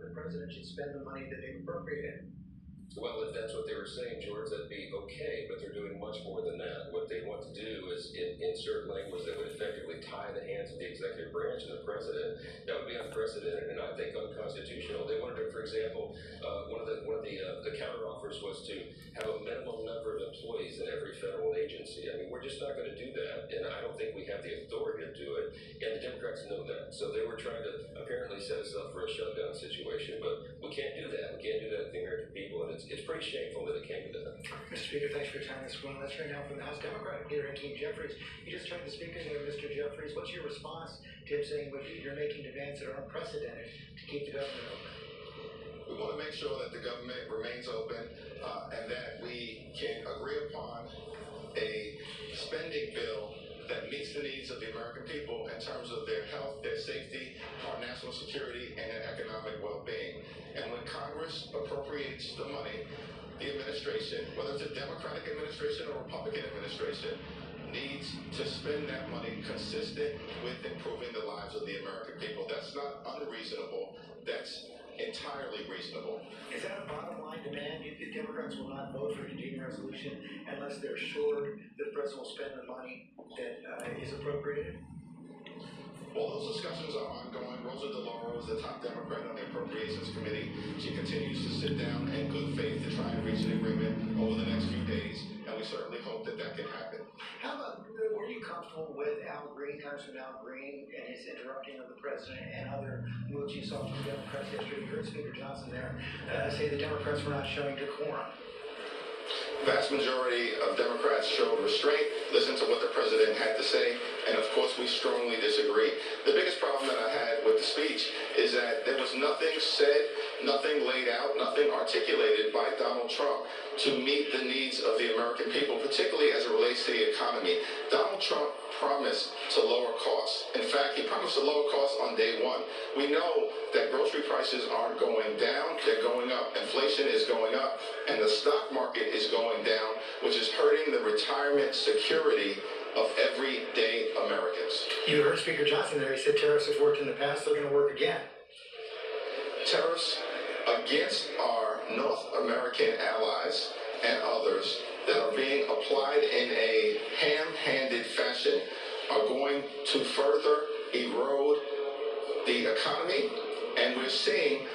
the president should spend the money that they've appropriated. Well, if that's what they were saying, George, that'd be okay, but they're doing much more than that. What they want to do is insert language that would effectively tie the hands of the executive branch and the president. That would be unprecedented and I think unconstitutional. They wanted to, for example, one of the counteroffers was to have a minimum number of employees in every federal agency. I mean, we're just not going to do that, and I don't think we have the authority to do it, and the Democrats know that. So they were trying to apparently set us up for a shutdown situation, but we can't do that. We can't do that to the American people, and it's pretty shameful that it came to that. Mr. Speaker, thanks for your time this morning. Let's hear now from the House Democratic leader, Hackeem Jefferies. You just joined the Speaker there, Mr. Jefferies. What's your response to him saying you're making demands that are unprecedented to keep the government open? We want to make sure that the government remains open and that we can agree upon a spending bill that meets the needs of the American people in terms of their health, their safety, our national security, and their economic well-being. And when Congress appropriates the money, the administration, whether it's a Democratic administration or Republican administration, needs to spend that money consistent with improving the lives of the American people. That's not unreasonable. That's entirely reasonable. Is that a bottom line demand? The Democrats will not vote for a continuing resolution unless they're sure that the president will spend the money that is appropriated? Well, those discussions are ongoing. Rosa DeLauro is the top Democrat on the Appropriations Committee. She continues to sit down in good faith to try and reach an agreement over the next few days, and we certainly hope that that can happen. How about, were you comfortable with Al Green, Congressman Al Green, and his interrupting of the president and other moves you saw from the Democrats yesterday? You heard Speaker Johnson there say the Democrats were not showing decorum. Vast majority of Democrats showed restraint, listened to what the president had to say, and of course we strongly disagree. The biggest problem that I had with the speech is that there was nothing said, nothing laid out, nothing articulated by Donald Trump to meet the needs of the American people, particularly as it relates to the economy. Donald Trump promised to lower costs. In fact, he promised to lower costs on day one. We know that grocery prices aren't going down, they're going up. Inflation is going up, and the stock market is going down, which is hurting the retirement security of everyday Americans. You heard Speaker Johnson there. He said tariffs have worked in the past, they're going to work again. Tariffs against our North American allies and others that are being applied in a ham-handed fashion are going to further erode the economy, and we're seeing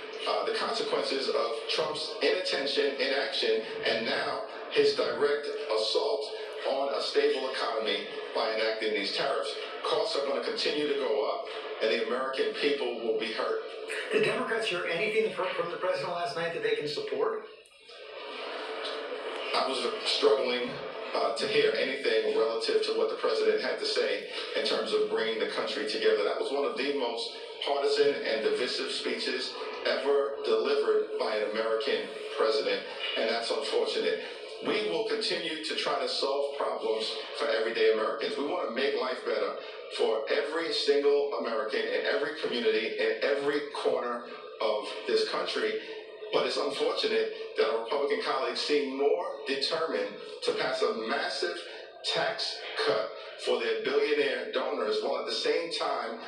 the consequences of Trump's inattention, inaction, and now his direct assault on a stable economy by enacting these tariffs. Costs are going to continue to go up, and the American people will be hurt. Did Democrats hear anything from the president last night that they can support? I was struggling to hear anything relative to what the president had to say in terms of bringing the country together. That was one of the most partisan and divisive speeches ever delivered by an American president, and that's unfortunate. We will continue to try to solve problems for everyday Americans. We want to make life better for every single American in every community, in every corner of this country. But it's unfortunate that our Republican colleagues seem more determined to pass a massive tax cut for their billionaire donors, while at the same time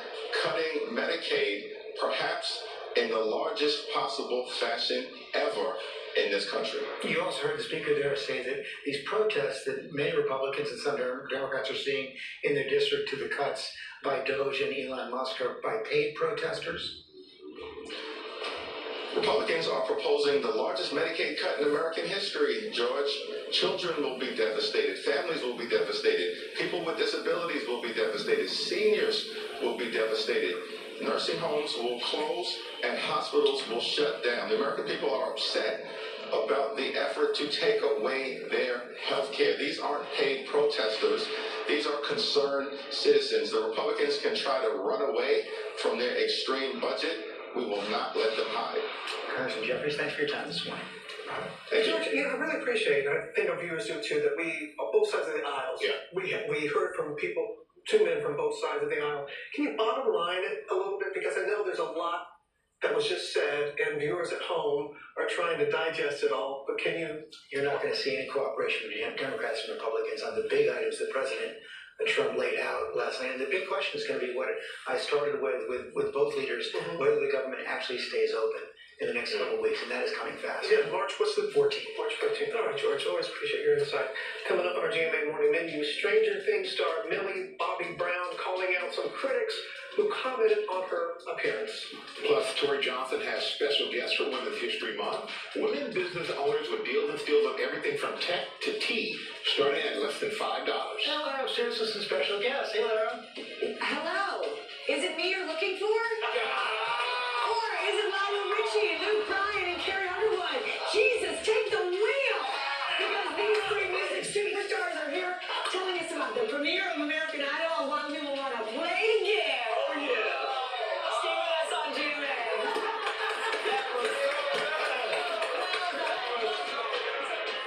cutting Medicaid, perhaps in the largest possible fashion ever in this country. You also heard the speaker there say that these protests that many Republicans and some Democrats are seeing in their district to the cuts by Doge and Elon Musk are by paid protesters. Republicans are proposing the largest Medicaid cut in American history, George. Children will be devastated. Families will be devastated. People with disabilities will be devastated. Seniors will be devastated. Nursing homes will close and hospitals will shut down. The American people are upset about the effort to take away their health care. These aren't paid protesters. These are concerned citizens. The Republicans can try to run away from their extreme budget. We will not let them hide. Congressman Jefferies, thanks for your time this morning. Hey, George, I really appreciate it. I think our viewers do too, that we, on both sides of the aisles, we heard from people, two men from both sides of the aisle. Can you bottom line it a little bit? Because I know there's a lot that was just said, and viewers at home are trying to digest it all, but can you... You're not going to see any cooperation between Democrats and Republicans on the big items the president Trump laid out last night. And the big question is going to be what I started with both leaders, whether the government actually stays open in the next couple of weeks, and that is coming fast. Yeah, what's the 14th? March 14th. All right, George, always appreciate your insight. Coming up on our GMA Morning Menu, Stranger Things star Millie Bobby Brown calling out some critics who commented on her appearance. Plus, Tori Johnson has special guests for Women's History Month. Women business owners with deals and steals on everything from tech to tea, starting at less than $5. Hello, seriously, some special guests. Hey, Lara. Hello. Is it me you're looking for? Or is it Lionel Richie and Luke Bryan and Carrie Underwood? Jesus, take the wheel! Because these three music superstars are here telling us about the premiere of American Idol and what new